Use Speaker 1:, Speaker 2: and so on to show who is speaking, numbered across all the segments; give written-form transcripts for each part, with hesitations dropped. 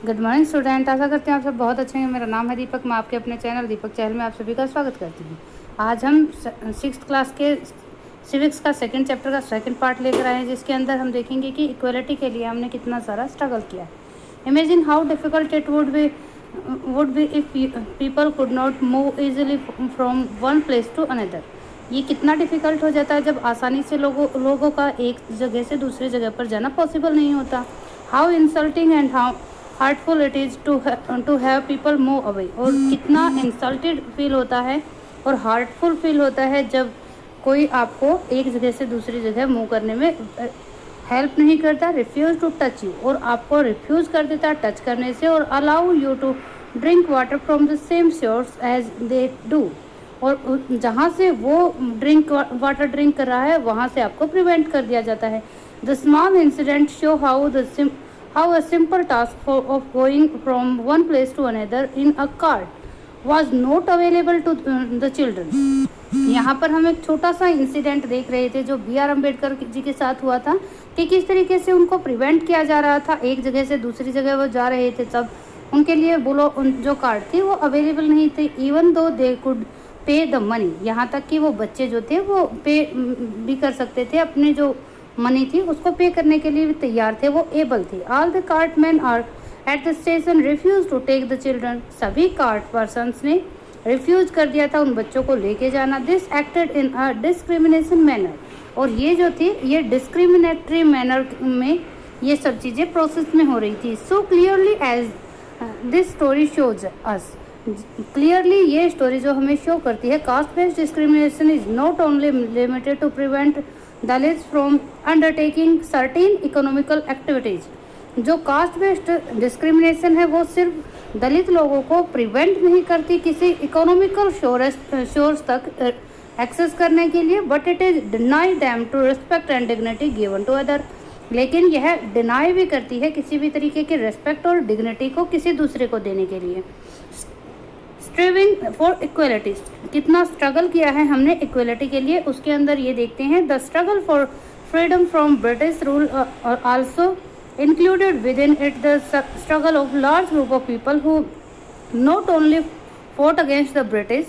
Speaker 1: Good morning student. आशा करते हैं आप सब बहुत अच्छे हैं। मेरा नाम है दीपक। मैं आपके अपने चैनल दीपक चैनल में आप सभी का स्वागत करती हूँ। आज हम 6th क्लास के सिविक्स का सेकंड चैप्टर का सेकंड पार्ट लेकर आए हैं, जिसके अंदर हम देखेंगे कि इक्वलिटी के लिए हमने कितना सारा स्ट्रगल किया है। Imagine how difficult it would be if people could not move easily from one place to another. ये कितना डिफ़िकल्ट हो जाता है जब आसानी से लोगों का एक जगह से दूसरी जगह पर जाना पॉसिबल नहीं होता। How insulting and how hurtful it is to have people move away. और कितना इंसल्टेड फील होता है और हार्टफुल फील होता है जब कोई आपको एक जगह से दूसरी जगह मूव करने में हेल्प नहीं करता, रिफ्यूज़ टू टच यू, और आपको रिफ्यूज़ कर देता टच करने से, और allow you to drink water from the same source as they do. और जहाँ से वो वाटर ड्रिंक कर रहा है वहाँ से आपको प्रिवेंट कर दिया जाता है। The small incident show how a simple task of going from one place to another in a cart was not available to the children। यहाँ पर हम एक छोटा सा इंसिडेंट देख रहे थे जो बी आर अम्बेडकर जी के साथ हुआ था, कि किस तरीके से उनको प्रिवेंट किया जा रहा था। एक जगह से दूसरी जगह वो जा रहे थे, तब उनके लिए जो कार्ड थी वो अवेलेबल नहीं थे, इवन दो दे कुड पे द मनी। यहाँ तक कि वो बच्चे जो थे वो पे भी कर सकते थे, अपने जो मनी थी उसको पे करने के लिए भी तैयार थे, वो एबल थे। All the cartmen are at the station refuse to take the children. सभी कार्ट पर्सन्स ने रिफ्यूज कर दिया था उन बच्चों को लेके जाना। This acted in a discrimination manner. और ये जो थी ये डिस्क्रिमिनेटरी मैनर में ये सब चीज़ें प्रोसेस में हो रही थी। So clearly as this story shows us, clearly ये स्टोरी जो हमें शो करती है, caste based discrimination is not only limited to prevent Dalits from undertaking certain economical activities. जो कास्ट बेस्ड डिस्क्रिमिनेशन है वो सिर्फ दलित लोगों को प्रिवेंट नहीं करती किसी इकोनॉमिकल सोर्स तक एक्सेस करने के लिए, but it is deny them to respect and dignity given to other. लेकिन यह डिनाई भी करती है किसी भी तरीके की रिस्पेक्ट और डिग्निटी को किसी दूसरे को देने के लिए। स्ट्रीविंग फॉर इक्वलिटी, कितना स्ट्रगल किया है हमने इक्वलिटी के लिए, उसके अंदर ये देखते हैं। The struggle for freedom from British rule और also included within it the struggle of large group of people who not only fought against the British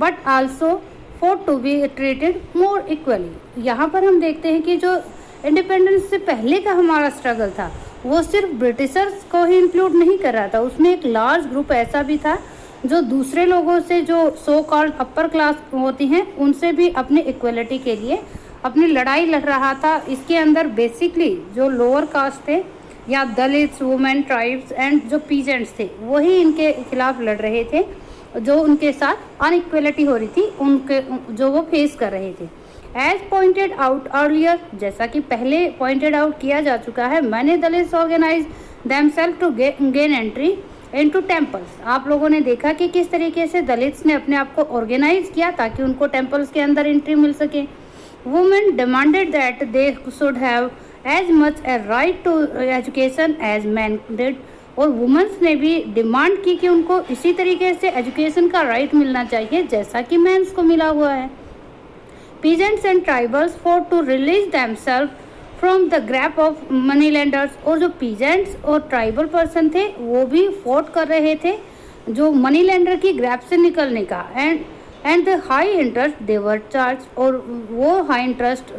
Speaker 1: but also fought to be treated more equally। यहाँ पर हम देखते हैं कि जो independence से पहले का हमारा स्ट्रगल था वो सिर्फ ब्रिटिशर्स को ही इंक्लूड नहीं कर रहा था, उसमें एक लार्ज ग्रुप ऐसा भी था जो दूसरे लोगों से, जो सो कॉल्ड अपर क्लास होती हैं, उनसे भी अपनी इक्वलिटी के लिए अपनी लड़ाई लड़ रहा था। इसके अंदर बेसिकली जो लोअर कास्ट थे या दलित्स, वुमेन, ट्राइब्स एंड जो पीजेंट्स थे वही इनके खिलाफ लड़ रहे थे, जो उनके साथ अनइक्वलिटी हो रही थी उनके जो वो फेस कर रहे थे। एज पॉइंटेड आउट अर्लियर, जैसा कि पहले पॉइंटेड आउट किया जा चुका है, मैंने Dalits organise themselves to gain entry into temples. आप लोगों ने देखा कि किस तरीके से दलित्स ने अपने आप को ऑर्गेनाइज किया ताकि उनको टेम्पल्स के अंदर एंट्री मिल सके। Women demanded that they should have as much a right to education as man did. और वुमेन्स ने भी डिमांड की कि उनको इसी तरीके से एजुकेशन का राइट मिलना चाहिए जैसा कि मेंस को मिला हुआ है। Peasants and tribals for to release themselves from the grip of money lenders. और जो पीजेंट्स और ट्राइबल पर्सन थे वो भी फोर्ट कर रहे थे जो मनी लेंडर की ग्रैप से निकलने का। And the high interest they were charge, और वो हाई इंटरेस्ट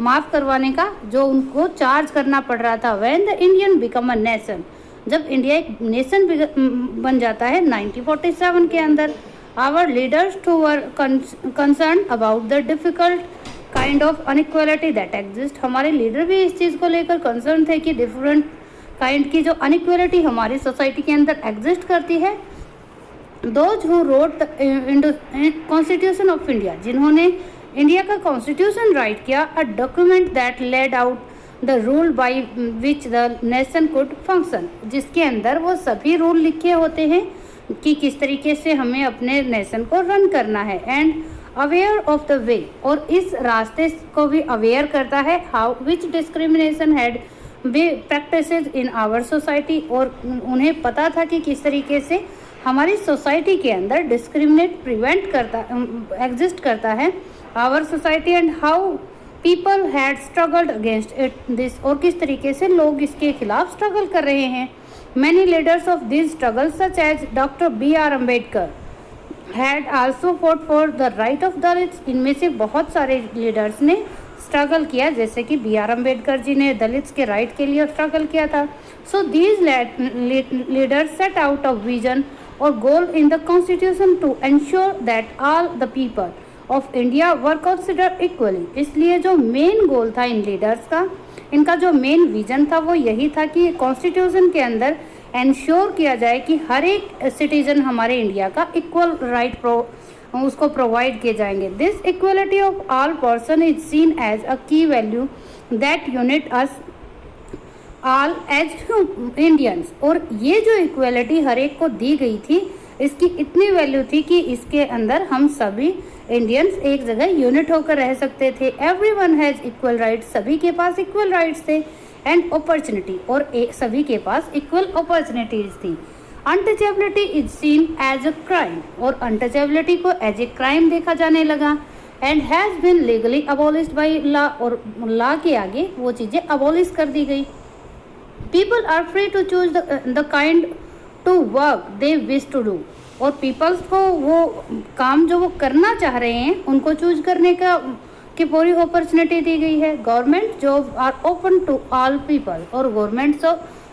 Speaker 1: माफ़ करवाने का जो उनको चार्ज करना पड़ रहा था। When the Indian become a nation, जब इंडिया एक नेशन बन जाता है 1947 के अंदर, our leaders too were concern about the difficult kind of inequality that exist. हमारे लीडर भी इस चीज़ को लेकर कंसर्न थे कि डिफरेंट काइंड की जो अनइक्वलिटी हमारी सोसाइटी के अंदर एग्जिस्ट करती है। Those who wrote the constitution of India, जिन्होंने इंडिया का कॉन्स्टिट्यूशन राइट किया, a document that laid out the rule by which the nation could function, जिसके अंदर वो सभी रूल लिखे होते हैं कि किस तरीके से हमें अपने नेशन को रन करना है। And aware of the way, और इस रास्ते को भी अवेयर करता है, how which discrimination had be practices in our society. और उन्हें पता था कि किस तरीके से हमारी सोसाइटी के अंदर डिस्क्रिमिनेट प्रिवेंट करता एग्जिस्ट करता है our society, and how people had struggled against it this, और किस तरीके से लोग इसके खिलाफ स्ट्रगल कर रहे हैं। Many leaders of these struggles, such as Dr. B.R. Ambedkar, had also fought for the right of Dalits. इनमें से बहुत सारे लीडर्स ने स्ट्रगल किया, जैसे कि बी आर अम्बेडकर जी ने दलित्स के राइट के लिए स्ट्रगल किया था. So these leaders set out a vision और goal in the constitution to ensure that all the people of India were considered equally. इसलिए जो मेन गोल था इन लीडर्स का, इनका जो मेन विजन था वो यही था कि कॉन्स्टिट्यूशन के अंदर एंश्योर किया जाए कि हर एक सिटीजन हमारे इंडिया का इक्वल राइट उसको प्रोवाइड किए जाएंगे. This equality of all person is seen as a key value that unites us all as Indians. और ये जो इक्वलिटी हर एक को दी गई थी, इसकी इतनी वैल्यू थी कि इसके अंदर हम सभी इंडियंस एक जगह यूनिट होकर रह सकते थे. एवरीवन हैज इक्वल राइट्स, सभी के पास इक्वल राइट्स थे. एंड अपॉर्चुनिटी, और सभी के पास इक्वल अपॉर्चुनिटीज थी. Untouchability is seen as a crime, और अनटचेबिलिटी को एज ए क्राइम देखा जाने लगा. And has been legally abolished by law, और लॉ के आगे वो चीजें अबॉलिश कर दी गई. People are free to choose the kind to work they wish to do, और पीपल्स को वो काम जो वो करना चाह रहे हैं उनको चूज करने का की पूरी अपॉर्चुनिटी दी गई है. Government job are open to all people, और गवर्नमेंट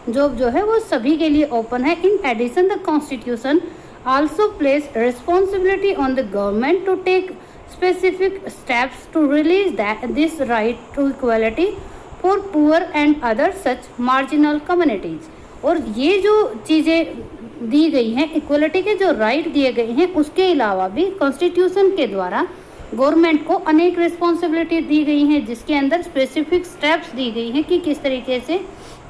Speaker 1: जॉब जो है वो सभी के लिए ओपन है. In addition the constitution also place responsibility on the government to take specific steps to release this right to equality for poor and other such marginal communities. और ये जो चीज़ें दी गई हैं, इक्वलिटी के जो राइट दिए गए हैं, उसके अलावा भी कॉन्स्टिट्यूशन के द्वारा गवर्नमेंट को अनेक रिस्पॉन्सिबिलिटी दी गई हैं, जिसके अंदर स्पेसिफिक स्टेप्स दी गई हैं कि किस तरीके से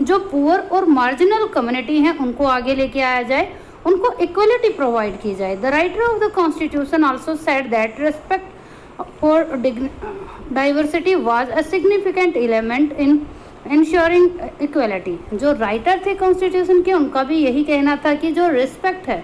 Speaker 1: जो पुअर और मार्जिनल कम्युनिटी हैं उनको आगे लेके आया जाए, उनको इक्वलिटी प्रोवाइड की जाए. The writer of the constitution also said that respect for diversity was a significant element in ensuring equality. जो राइटर थे कॉन्स्टिट्यूशन के, उनका भी यही कहना था कि जो रिस्पेक्ट है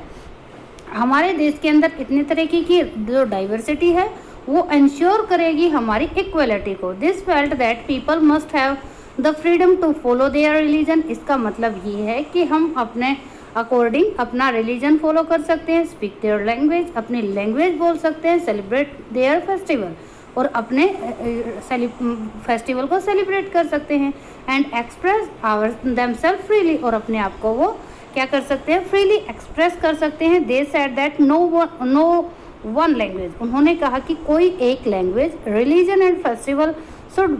Speaker 1: हमारे देश के अंदर इतने तरीके की जो डाइवर्सिटी है वो इंश्योर करेगी हमारी इक्वलिटी को. This felt that people must have the freedom to follow their religion. इसका मतलब ये है कि हम अपने अकॉर्डिंग अपना रिलीजन फॉलो कर सकते हैं, स्पीक देयर लैंग्वेज, अपनी लैंग्वेज बोल सकते हैं, सेलिब्रेट देयर फेस्टिवल, और अपने फेस्टिवल को सेलिब्रेट कर सकते हैं. And express our themselves freely, और अपने आप को वो क्या कर सकते हैं, फ्रीली एक्सप्रेस कर सकते हैं. They said that no one language. उन्होंने कहा कि कोई एक language, religion and festival should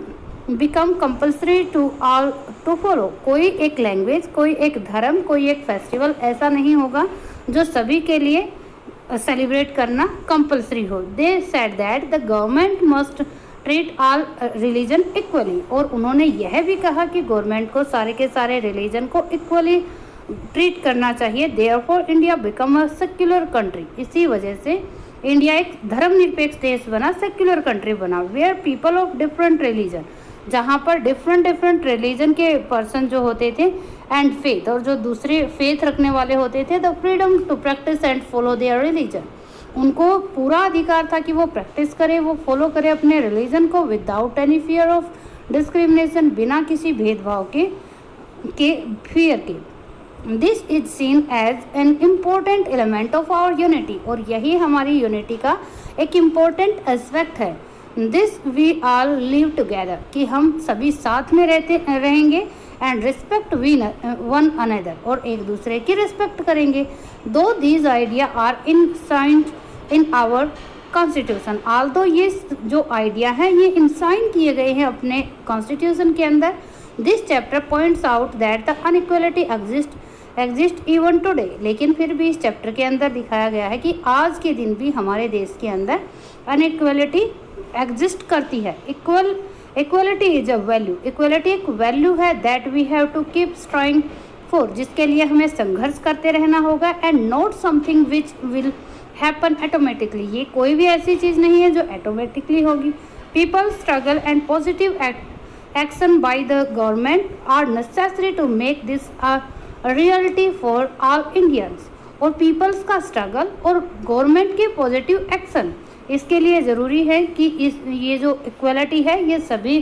Speaker 1: become compulsory to all to follow. कोई एक लैंग्वेज, कोई एक धर्म, कोई एक फेस्टिवल ऐसा नहीं होगा जो सभी के लिए सेलिब्रेट करना कंपल्सरी हो. दे said that the government must treat all religion equally. और उन्होंने यह भी कहा कि गवर्नमेंट को सारे के सारे रिलीजन को इक्वली ट्रीट करना चाहिए. Therefore India become a secular country. इसी वजह से इंडिया एक धर्मनिरपेक्ष देश बना, सेक्युलर कंट्री बना. Where people of different religion, जहाँ पर डिफरेंट रिलीजन के पर्सन जो होते थे, एंड फेथ, और जो दूसरे फेथ रखने वाले होते थे, the freedom to practise and follow their religion. उनको पूरा अधिकार था कि वो प्रैक्टिस करे, वो फॉलो करे अपने रिलीजन को without any fear of discrimination, बिना किसी भेदभाव के फियर के. This is seen as an important element of our unity. और यही हमारी यूनिटी का एक इम्पोर्टेंट एस्पेक्ट है. This we all live together, कि हम सभी साथ में रहेंगे. एंड रिस्पेक्ट वन अनदर, और एक दूसरे की रिस्पेक्ट करेंगे. Though these idea are enshrined in our constitution. Although ये जो आइडिया है ये इंसाइन किए गए हैं अपने कॉन्स्टिट्यूशन के अंदर. This chapter points out that the inequality exist even today. लेकिन फिर भी इस चैप्टर के अंदर दिखाया गया है कि आज के दिन भी हमारे देश के अंदर अनइक्वलिटी एग्जिस्ट करती है. Equality is a value. Equality एक वैल्यू है that we have to keep striving for, जिसके लिए हमें संघर्ष करते रहना होगा. And not something which will happen automatically. ये कोई भी ऐसी चीज़ नहीं है जो ऑटोमेटिकली होगी. People struggle and positive action by the government are necessary to make this a reality for all Indians. और पीपल्स का स्ट्रगल और गवर्नमेंट के पॉजिटिव एक्शन इसके लिए ज़रूरी है कि ये जो इक्वलिटी है ये सभी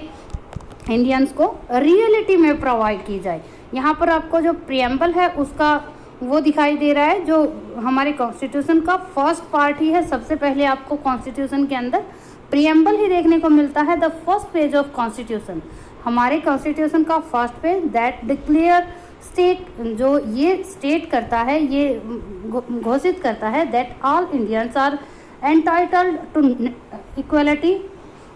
Speaker 1: इंडियंस को रियलिटी में प्रोवाइड की जाए. यहाँ पर आपको जो प्रियम्बल है उसका वो दिखाई दे रहा है, जो हमारे कॉन्स्टिट्यूशन का फर्स्ट पार्ट ही है। सबसे पहले आपको कॉन्स्टिट्यूशन के अंदर प्रियम्बल ही देखने को मिलता है। The first page of constitution, हमारे कॉन्स्टिट्यूशन का first page, that declare state, जो ये स्टेट करता है, ये घोषित करता है that all Indians are entitled to equality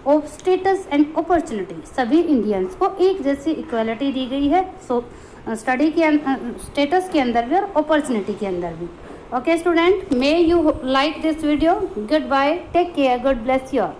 Speaker 1: of status and opportunity. सभी इंडियंस को एक जैसी इक्वलिटी दी गई है, स्टडी के स्टेटस के अंदर भी और अपॉर्चुनिटी के अंदर भी। Okay student, may you like this video. Goodbye, take care, God bless you all.